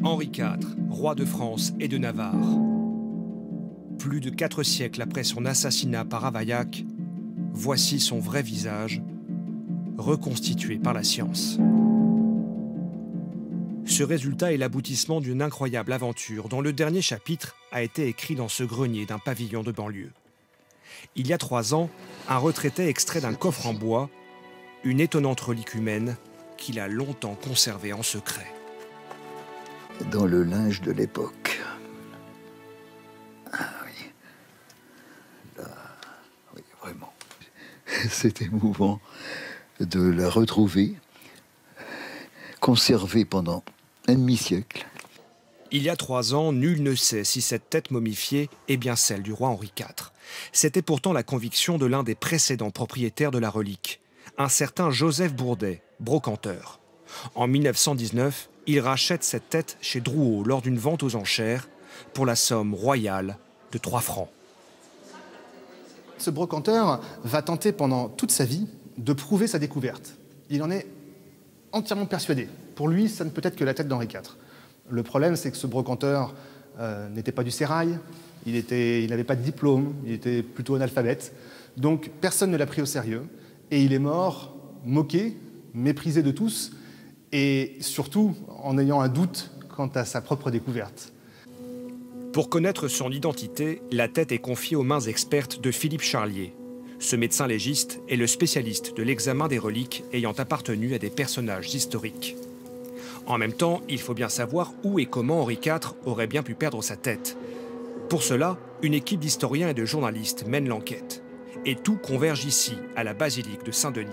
Henri IV, roi de France et de Navarre. Plus de 4 siècles après son assassinat par Ravaillac, voici son vrai visage, reconstitué par la science. Ce résultat est l'aboutissement d'une incroyable aventure dont le dernier chapitre a été écrit dans ce grenier d'un pavillon de banlieue. Il y a 3 ans, un retraité extrait d'un coffre en bois une étonnante relique humaine qu'il a longtemps conservée en secret. Dans le linge de l'époque. Ah oui. Là, oui, vraiment. C'est émouvant de la retrouver, conservée pendant un demi-siècle. Il y a 3 ans, nul ne sait si cette tête momifiée est bien celle du roi Henri IV. C'était pourtant la conviction de l'un des précédents propriétaires de la relique, un certain Joseph Bourdet, brocanteur. En 1919, il rachète cette tête chez Drouot lors d'une vente aux enchères pour la somme royale de 3 francs. Ce brocanteur va tenter pendant toute sa vie de prouver sa découverte. Il en est entièrement persuadé. Pour lui, ça ne peut être que la tête d'Henri IV. Le problème, c'est que ce brocanteur n'était pas du sérail, il n'avait pas de diplôme, il était plutôt analphabète. Donc personne ne l'a pris au sérieux. Et il est mort, moqué, méprisé de tous, et surtout en ayant un doute quant à sa propre découverte. Pour connaître son identité, la tête est confiée aux mains expertes de Philippe Charlier. Ce médecin légiste est le spécialiste de l'examen des reliques ayant appartenu à des personnages historiques. En même temps, il faut bien savoir où et comment Henri IV aurait bien pu perdre sa tête. Pour cela, une équipe d'historiens et de journalistes mène l'enquête. Et tout converge ici, à la basilique de Saint-Denis,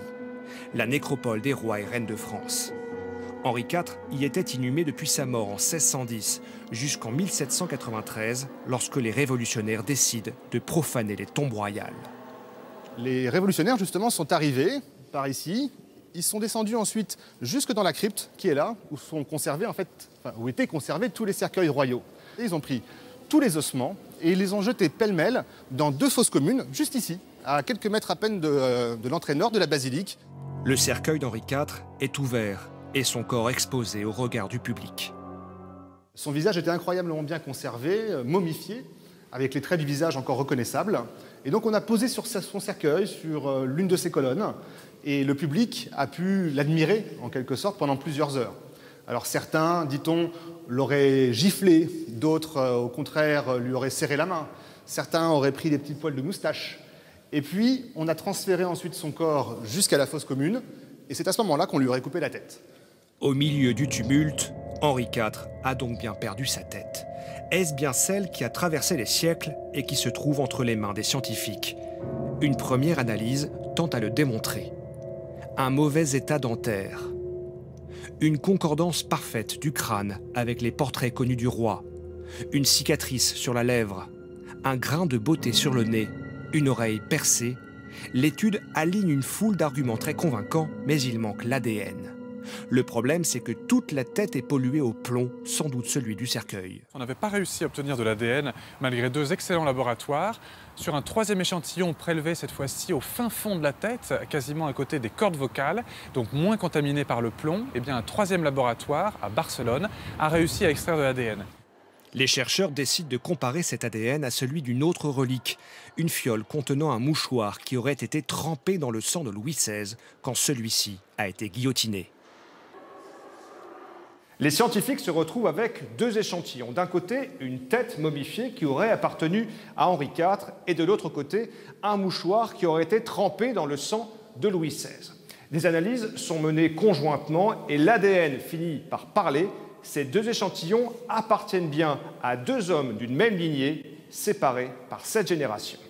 la nécropole des rois et reines de France. Henri IV y était inhumé depuis sa mort en 1610 jusqu'en 1793, lorsque les révolutionnaires décident de profaner les tombes royales. Les révolutionnaires, justement, sont arrivés par ici. Ils sont descendus ensuite jusque dans la crypte qui est là, où sont conservés, où étaient conservés tous les cercueils royaux. Et ils ont pris tous les ossements et ils les ont jetés pêle-mêle dans 2 fosses communes, juste ici, à quelques mètres à peine de l'entrée nord de la basilique. Le cercueil d'Henri IV est ouvert et son corps exposé au regard du public. Son visage était incroyablement bien conservé, momifié, avec les traits du visage encore reconnaissables. Et donc on a posé sur son cercueil, sur l'une de ses colonnes, et le public a pu l'admirer, en quelque sorte, pendant plusieurs heures. Alors certains, dit-on, l'auraient giflé, d'autres, au contraire, lui auraient serré la main. Certains auraient pris des petits poils de moustache. Et puis, on a transféré ensuite son corps jusqu'à la fosse commune, et c'est à ce moment-là qu'on lui aurait coupé la tête. Au milieu du tumulte, Henri IV a donc bien perdu sa tête. Est-ce bien celle qui a traversé les siècles et qui se trouve entre les mains des scientifiques? Une première analyse tente à le démontrer. Un mauvais état dentaire. Une concordance parfaite du crâne avec les portraits connus du roi. Une cicatrice sur la lèvre. Un grain de beauté sur le nez. Une oreille percée. L'étude aligne une foule d'arguments très convaincants, mais il manque l'ADN. Le problème, c'est que toute la tête est polluée au plomb, sans doute celui du cercueil. On n'avait pas réussi à obtenir de l'ADN, malgré 2 excellents laboratoires. Sur un 3e échantillon prélevé cette fois-ci au fin fond de la tête, quasiment à côté des cordes vocales, donc moins contaminé par le plomb, eh bien un 3e laboratoire, à Barcelone, a réussi à extraire de l'ADN. Les chercheurs décident de comparer cet ADN à celui d'une autre relique, une fiole contenant un mouchoir qui aurait été trempé dans le sang de Louis XVI quand celui-ci a été guillotiné. Les scientifiques se retrouvent avec 2 échantillons. D'un côté, une tête momifiée qui aurait appartenu à Henri IV, et de l'autre côté, un mouchoir qui aurait été trempé dans le sang de Louis XVI. Des analyses sont menées conjointement et l'ADN finit par parler. Ces 2 échantillons appartiennent bien à 2 hommes d'une même lignée, séparés par 7 générations.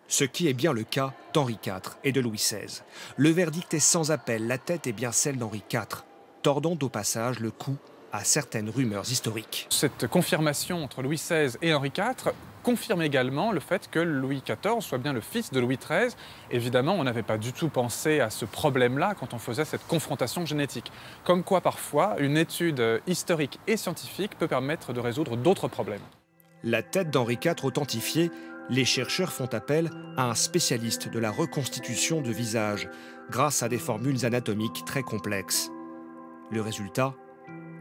Ce qui est bien le cas d'Henri IV et de Louis XVI. Le verdict est sans appel, la tête est bien celle d'Henri IV, tordant au passage le cou à certaines rumeurs historiques. Cette confirmation entre Louis XVI et Henri IV confirme également le fait que Louis XIV soit bien le fils de Louis XIII. Évidemment, on n'avait pas du tout pensé à ce problème-là quand on faisait cette confrontation génétique. Comme quoi, parfois, une étude historique et scientifique peut permettre de résoudre d'autres problèmes. La tête d'Henri IV authentifiée, les chercheurs font appel à un spécialiste de la reconstitution de visage, grâce à des formules anatomiques très complexes. Le résultat ?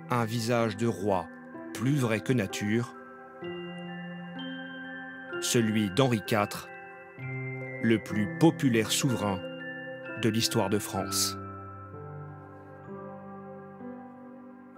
Un visage de roi, plus vrai que nature, celui d'Henri IV, le plus populaire souverain de l'histoire de France.